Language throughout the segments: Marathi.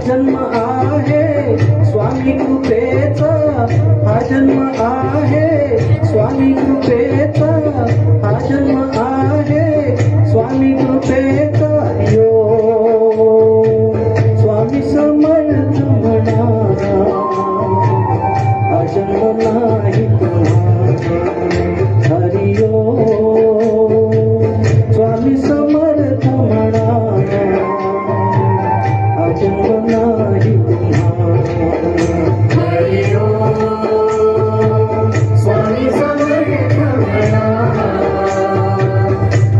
जन्म आहे स्वामी कृपेचा, हा जन्म आहे स्वामी कृपेचा, हा जन्म आहे स्वामी कृपेचा. यो स्वामी समर्थ म्हणा, हा जन्म नाही पुन्हा. हरी स्वामी समर्थ म्हणा, हा जन्म नाही पुन्हा. हरी स्वामी समर्थ म्हणा,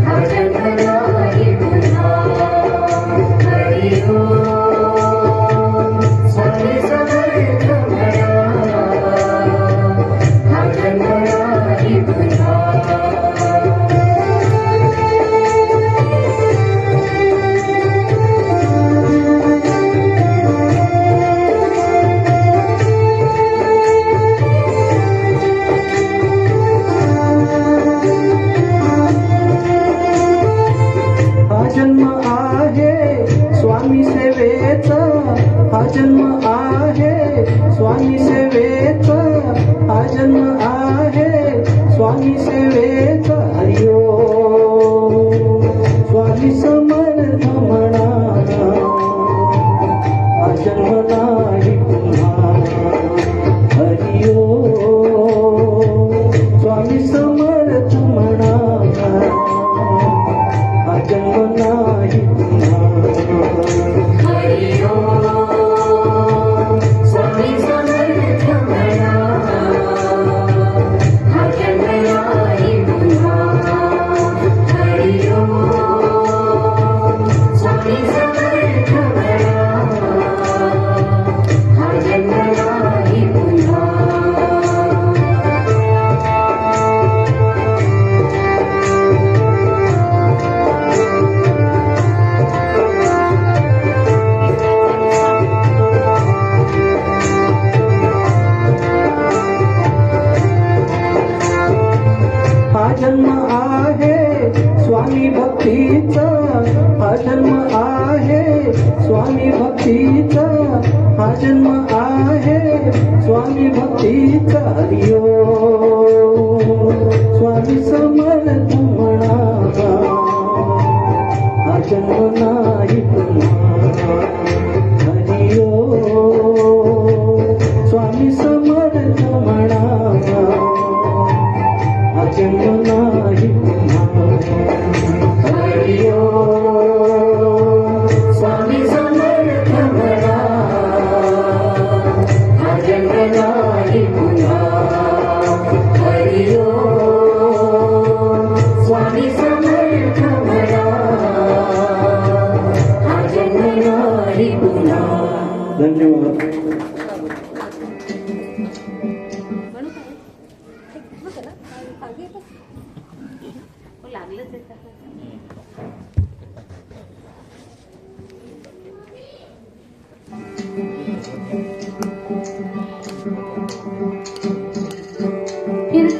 हा जन्म नाही पुन्हा. हरी स्वामी समर्थ म्हणा, हा जन्म नाही पुन्हा. जन्म आहे स्वामी सेवेचा, हा जन्म आहे स्वामी सेवेचा, हा जन्म आहे स्वामी सेवेचा. हरिओ स्वामी समर्थ म्हणा, हा जन्म नाही पुन्हा. हरिओ स्वामी समर्थ म्हणा, हा जन्म नाही पुन्हा. हरी स्वामी समर्थ म्हणा, हा जन्म नाही पुन्हा. हरी स्वामी समर्थ म्हणा, हा जन्म नाही पुन्हा. हा जन्म आहे स्वामी भक्तीचा, हा जन्म आहे स्वामी भक्तीचा, हा जन्म आहे स्वामी भक्तीचा. हरिओ स्वामी समर्थ म्हणा, हा जन्म नाही पुन्हा. हरिओ स्वामी समर्थ म्हणा, हा जन्म नाही पुन्हा. हरी स्वामी समर्थ म्हणा, हा जन्म नाही पुन्हा. हरी स्वामी समर्थ म्हणा, हा जन्म नाही पुन्हा. धन्यवाद. लागलंच आहे